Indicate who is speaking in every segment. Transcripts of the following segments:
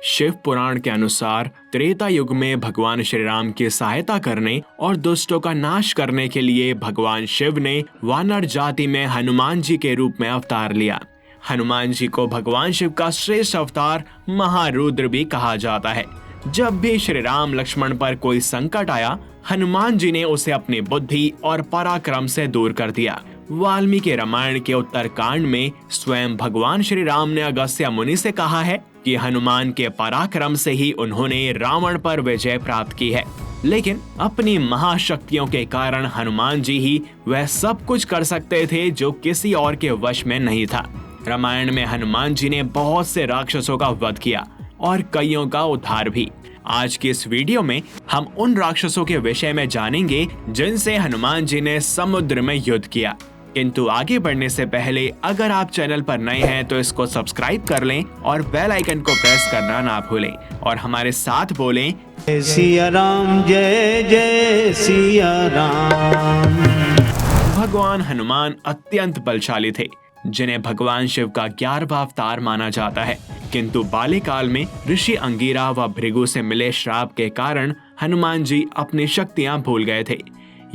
Speaker 1: शिव पुराण के अनुसार त्रेता युग में भगवान श्री राम की सहायता करने और दुष्टों का नाश करने के लिए भगवान शिव ने वानर जाति में हनुमान जी के रूप में अवतार लिया। हनुमान जी को भगवान शिव का श्रेष्ठ अवतार महारुद्र भी कहा जाता है। जब भी श्री राम लक्ष्मण पर कोई संकट आया, हनुमान जी ने उसे अपनी बुद्धि और पराक्रम से दूर कर दिया। वाल्मीकि रामायण के उत्तरकांड में स्वयं भगवान श्री राम ने अगस्त्य मुनि से कहा है कि हनुमान के पराक्रम से ही उन्होंने रावण पर विजय प्राप्त की है। लेकिन अपनी महाशक्तियों के कारण हनुमान जी ही वह सब कुछ कर सकते थे जो किसी और के वश में नहीं था। रामायण में हनुमान जी ने बहुत से राक्षसों का वध किया और कईयों का उद्धार भी। आज की इस वीडियो में हम उन राक्षसों के विषय में जानेंगे जिनसे हनुमान जी ने समुद्र में युद्ध किया। किंतु आगे बढ़ने से पहले अगर आप चैनल पर नए हैं तो इसको सब्सक्राइब कर लें और बेल आइकन को प्रेस करना ना भूलें और हमारे साथ बोलें
Speaker 2: जय सिया राम, जय जय सिया राम।
Speaker 1: भगवान हनुमान अत्यंत बलशाली थे, जिन्हें भगवान शिव का 11वां अवतार माना जाता है। किंतु बाल्यकाल में ऋषि अंगिरा व भृगु से मिले श्राप के कारण हनुमान जी अपनी शक्तियां भूल गए थे।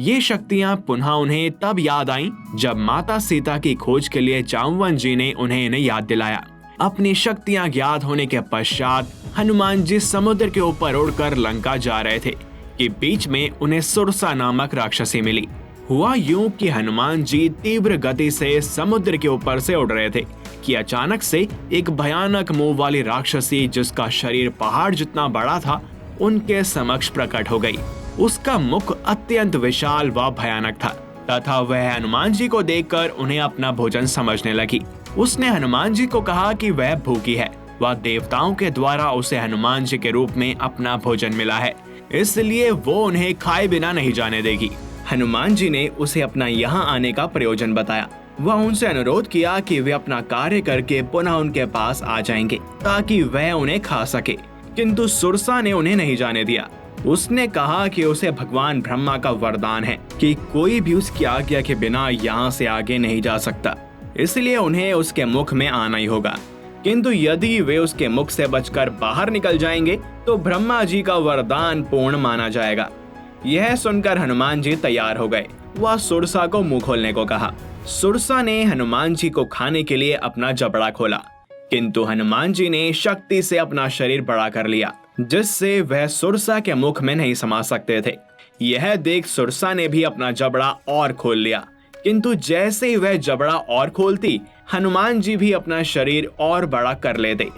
Speaker 1: ये शक्तियां पुनः उन्हें तब याद आईं जब माता सीता की खोज के लिए जाम्बवन जी ने इन्हें याद दिलाया। अपनी शक्तियां ज्ञात होने के पश्चात हनुमान जी समुद्र के ऊपर उड़कर लंका जा रहे थे कि बीच में उन्हें सुरसा नामक राक्षसी मिली। हुआ यूं कि हनुमान जी तीव्र गति से समुद्र के ऊपर से उड़ रहे थे कि अचानक से एक भयानक मुंह वाली राक्षसी, जिसका शरीर पहाड़ जितना बड़ा था, उनके समक्ष प्रकट हो गई। उसका मुख अत्यंत विशाल व भयानक था तथा वह हनुमान जी को देखकर उन्हें अपना भोजन समझने लगी। उसने हनुमान जी को कहा कि वह भूखी है व देवताओं के द्वारा उसे हनुमान जी के रूप में अपना भोजन मिला है, इसलिए वो उन्हें खाए बिना नहीं जाने देगी। हनुमान जी ने उसे अपना यहाँ आने का प्रयोजन बताया। वह उनसे अनुरोध किया कि वे अपना कार्य करके पुनः उनके पास आ जाएंगे ताकि वह उन्हें खा सके। किंतु सुरसा ने उन्हें नहीं जाने दिया। उसने कहा कि उसे भगवान ब्रह्मा का वरदान है कि कोई भी उसकी आज्ञा के बिना यहाँ से आगे नहीं जा सकता, इसलिए उन्हें उसके मुख में आना ही होगा। किंतु यदि वे उसके मुख से बचकर बाहर निकल जाएंगे तो ब्रह्मा जी का वरदान पूर्ण माना जाएगा। यह सुनकर हनुमान जी तैयार हो गए। वह सुरसा को मुंह खोलने को कहा। सुरसा ने हनुमान जी को खाने के लिए अपना जबड़ा खोला, किंतु हनुमान जी ने शक्ति से अपना शरीर बड़ा कर लिया, जिससे वह सुरसा के मुख में नहीं समा सकते थे। यह देख सुरसा ने भी अपना जबड़ा और खोल लिया, किंतु जैसे ही वह जबड़ा और खोलती, हनुमान जी भी अपना शरीर और बड़ा कर लेते।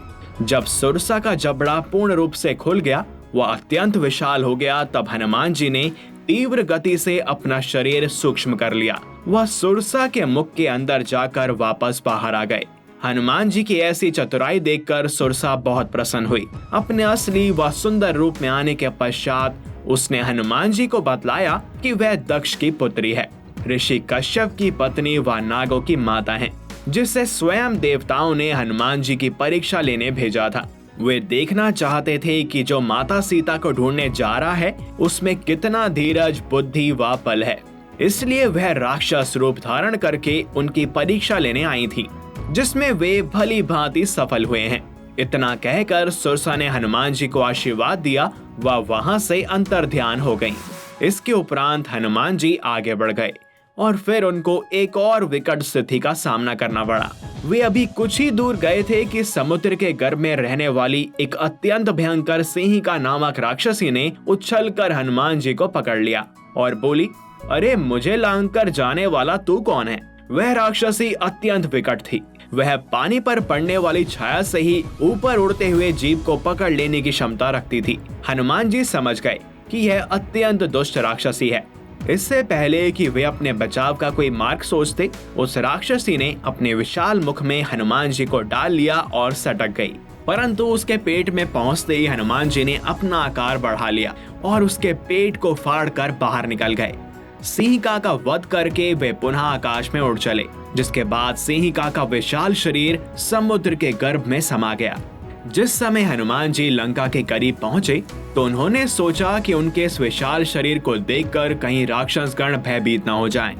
Speaker 1: जब सुरसा का जबड़ा पूर्ण रूप से खुल गया, वह अत्यंत विशाल हो गया, तब हनुमान जी ने तीव्र गति से अपना शरीर सूक्ष्म कर लिया। वह सुरसा के मुख के अंदर जाकर वापस बाहर आ गए। हनुमान जी की ऐसी चतुराई देखकर सुरसा बहुत प्रसन्न हुई। अपने असली व सुंदर रूप में आने के पश्चात उसने हनुमान जी को बतलाया कि वह दक्ष की पुत्री है, ऋषि कश्यप की पत्नी व नागों की माता है, जिससे स्वयं देवताओं ने हनुमान जी की परीक्षा लेने भेजा था। वे देखना चाहते थे कि जो माता सीता को ढूंढने जा रहा है उसमें कितना धीरज, बुद्धि व बल है। इसलिए वह राक्षस रूप धारण करके उनकी परीक्षा लेने आई थी, जिसमें वे भली भांति सफल हुए हैं। इतना कहकर सुरसा ने हनुमान जी को आशीर्वाद दिया व वहां से अंतर ध्यान हो गईं। इसके उपरांत हनुमान जी आगे बढ़ गए और फिर उनको एक और विकट स्थिति का सामना करना पड़ा। वे अभी कुछ ही दूर गए थे कि समुद्र के गर्भ में रहने वाली एक अत्यंत भयंकर सिंहिका नामक राक्षसी ने उछलकर हनुमान जी को पकड़ लिया और बोली, अरे मुझे लांघकर जाने वाला तू कौन है? वह राक्षसी अत्यंत विकट थी। वह पानी पर पड़ने वाली छाया से ही ऊपर उड़ते हुए जीव को पकड़ लेने की क्षमता रखती थी। हनुमान जी समझ गए कि यह अत्यंत दुष्ट राक्षसी है। इससे पहले कि वे अपने बचाव का कोई मार्ग सोचते, उस राक्षसी ने अपने विशाल मुख में हनुमान जी को डाल लिया और सटक गई। परंतु उसके पेट में पहुंचते ही हनुमान जी ने अपना आकार बढ़ा लिया और उसके पेट को फाड़कर बाहर निकल गए। सिंहिका का वध करके वे पुनः आकाश में उड़ चले, जिसके बाद सिंहिका का विशाल शरीर समुद्र के गर्भ में समा गया। जिस समय हनुमान जी लंका के करीब पहुंचे तो उन्होंने सोचा कि उनके इस विशाल शरीर को देखकर कहीं राक्षसगण भयभीत न हो जाएं।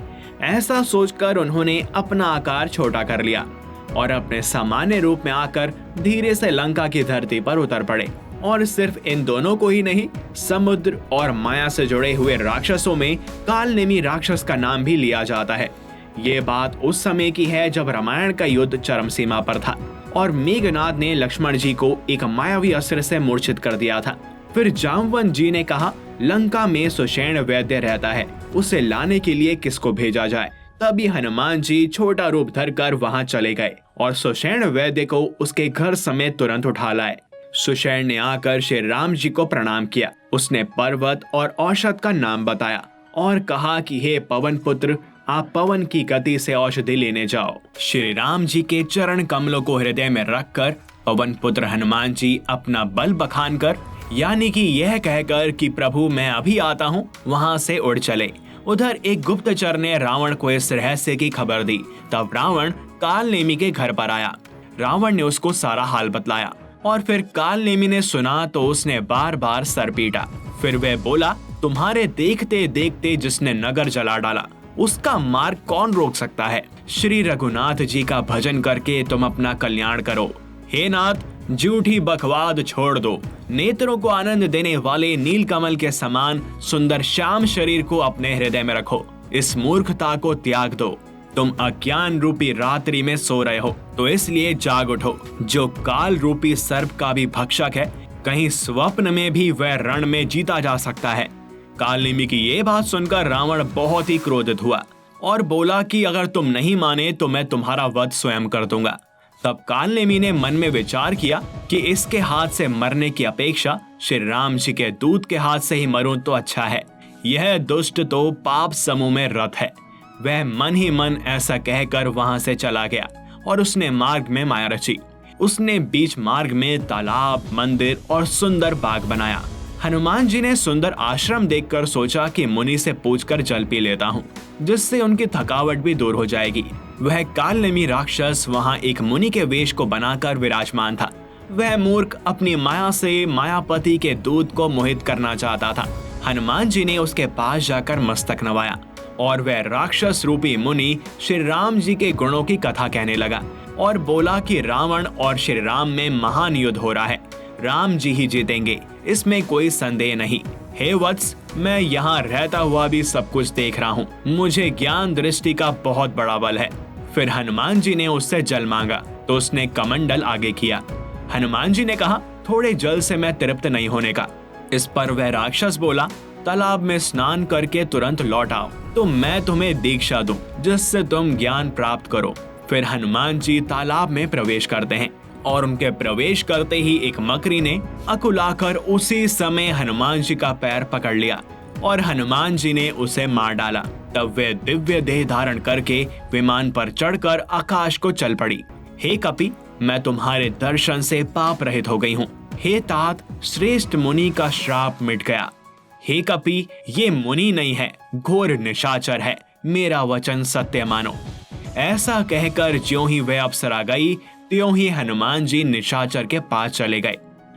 Speaker 1: ऐसा सोचकर उन्होंने अपना आकार छोटा कर लिया। और अपने सामान्य रूप में आकर धीरे से लंका की धरती पर उतर पड़े। और सिर्फ इन दोनों को ही नहीं, समुद्र और माया से जुड़े हुए राक्षसों में कालनेमी राक्षस का नाम भी लिया जाता है। ये बात उस समय की है जब रामायण का युद्ध चरम सीमा पर था और मेघनाद ने लक्ष्मण जी को एक मायावी अस्त्र से मूर्छित कर दिया था। फिर जामवंत जी ने कहा, लंका में सुषेण वैद्य रहता है, उसे लाने के लिए किसको भेजा जाए। तभी हनुमान जी छोटा रूप धरकर वहां चले गए और सुषेण वैद्य को उसके घर समेत तुरंत उठा लाए। सुषेण ने आकर श्री राम जी को प्रणाम किया। उसने पर्वत और औषध का नाम बताया और कहा कि हे पवन पुत्र, आप पवन की गति से औषधि लेने जाओ। श्री राम जी के चरण कमलों को हृदय में रखकर पवन पुत्र हनुमान जी अपना बल बखान कर, यानी कि यह कहकर कि प्रभु मैं अभी आता हूँ, वहां से उड़ चले। उधर एक गुप्तचर ने रावण को इस रहस्य की खबर दी। तब रावण कालनेमी के घर पर आया। रावण ने उसको सारा हाल बतलाया और फिर कालनेमी ने सुना तो उसने बार बार सर पीटा। फिर वह बोला, तुम्हारे देखते देखते जिसने नगर जला डाला, उसका मार्ग कौन रोक सकता है। श्री रघुनाथ जी का भजन करके तुम अपना कल्याण करो। हे नाथ, झूठी बकवाद छोड़ दो। नेत्रों को आनंद देने वाले नीलकमल के समान सुंदर श्याम शरीर को अपने हृदय में रखो। इस मूर्खता को त्याग दो। तुम अज्ञान रूपी रात्रि में सो रहे हो, तो इसलिए जाग उठो। जो काल रूपी सर्प का भी भक्षक है, कहीं स्वप्न में भी वह रण में जीता जा सकता है। कालनेमी की ये बात सुनकर रावण बहुत ही क्रोधित हुआ और बोला कि अगर तुम नहीं माने तो मैं तुम्हारा वध स्वयं कर दूंगा। तब कालनेमी ने मन में विचार किया कि इसके हाथ से मरने की अपेक्षा श्री राम जी के दूत के हाथ से ही मरूं तो अच्छा है। यह दुष्ट तो पाप समूह में रत है। वह मन ही मन ऐसा कहकर वहां से चला गया और उसने मार्ग में माया रची। उसने बीच मार्ग में तालाब, मंदिर और सुंदर बाग बनाया। हनुमान जी ने सुंदर आश्रम देखकर सोचा कि मुनि से पूछकर जल पी लेता हूँ, जिससे उनकी थकावट भी दूर हो जाएगी। वह कालनेमी राक्षस वहाँ एक मुनि के वेश को बनाकर विराजमान था। वह मूर्ख अपनी माया से मायापति के दूत को मोहित करना चाहता था। हनुमान जी ने उसके पास जाकर मस्तक नवाया और वह राक्षस रूपी मुनि श्री राम जी के गुणों की कथा कहने लगा और बोला कि रावण और श्री राम में महान युद्ध हो रहा है। राम जी ही जीतेंगे, इसमें कोई संदेह नहीं। हे वत्स, मैं यहाँ रहता हुआ भी सब कुछ देख रहा हूँ। मुझे ज्ञान दृष्टि का बहुत बड़ा बल है। फिर हनुमान जी ने उससे जल मांगा तो उसने कमंडल आगे किया। हनुमान जी ने कहा, थोड़े जल से मैं तृप्त नहीं होने का। इस पर वह राक्षस बोला, तालाब में स्नान करके तुरंत लौट आओ तो मैं तुम्हें दीक्षा दूं, जिससे तुम ज्ञान प्राप्त करो। फिर हनुमान जी तालाब में प्रवेश करते हैं और उनके प्रवेश करते ही एक मकड़ी ने अकुलाकर उसी समय हनुमान जी का पैर पकड़ लिया और हनुमान जी ने उसे मार डाला। तब वे दिव्य देह धारण करके विमान पर चढ़कर आकाश को चल पड़ी। हे कपि, मैं तुम्हारे दर्शन से पाप रहित हो गई हूँ। हे तात, श्रेष्ठ मुनि का श्राप मिट गया। हे कपि, ये मुनि नहीं है, घोर निशाचर है। मेरा वचन सत्य मानो। ऐसा कहकर ज्यों ही वह अप्सरा गई, त्यों ही हनुमान जी निशाचर के पास चले गए।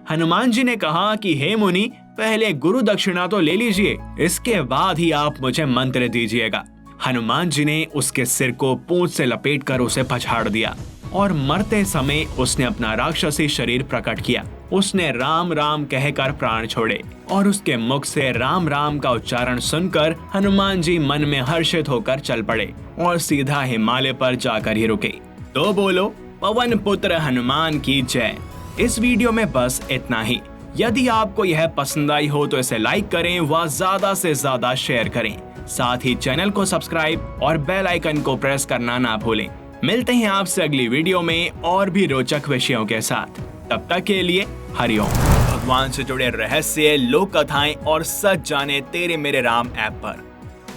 Speaker 1: हनुमान जी ने कहा कि हे मुनि, पहले गुरु दक्षिणा तो ले लीजिए, इसके बाद ही आप मुझे मंत्र दीजिएगा। हनुमान जी ने उसके सिर को पूंछ से लपेटकर उसे पछाड़ दिया और मरते समय उसने अपना राक्षसी शरीर प्रकट किया। उसने राम राम कहकर प्राण छोड़े और उसके मुख से राम राम का उच्चारण सुनकर हनुमान जी मन में हर्षित होकर चल पड़े और सीधा हिमालय पर जाकर ही रुके। तो बोलो, पवन पुत्र हनुमान की जय। इस वीडियो में बस इतना ही। यदि आपको यह पसंद आई हो तो इसे लाइक करें व ज्यादा से ज्यादा शेयर करें। साथ ही चैनल को सब्सक्राइब और बेल आइकन को प्रेस करना ना भूलें। मिलते हैं आपसे अगली वीडियो में और भी रोचक विषयों के साथ। तब तक के लिए हरिओम। भगवान से जुड़े रहस्य, लोक कथाएं और सच जाने तेरे मेरे राम ऐप पर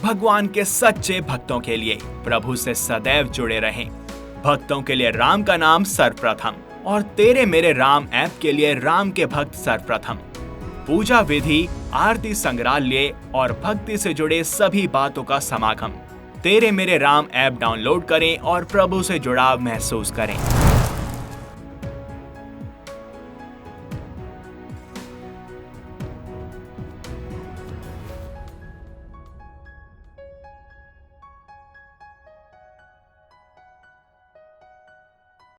Speaker 1: भगवान के सच्चे भक्तों के लिए प्रभु से सदैव जुड़े रहें। भक्तों के लिए राम का नाम सर्वप्रथम और तेरे मेरे राम ऐप के लिए राम के भक्त सर्वप्रथम। पूजा विधि, आरती संग्रहालय और भक्ति से जुड़े सभी बातों का समागम। तेरे मेरे राम ऐप डाउनलोड करें और प्रभु से जुड़ाव महसूस करें।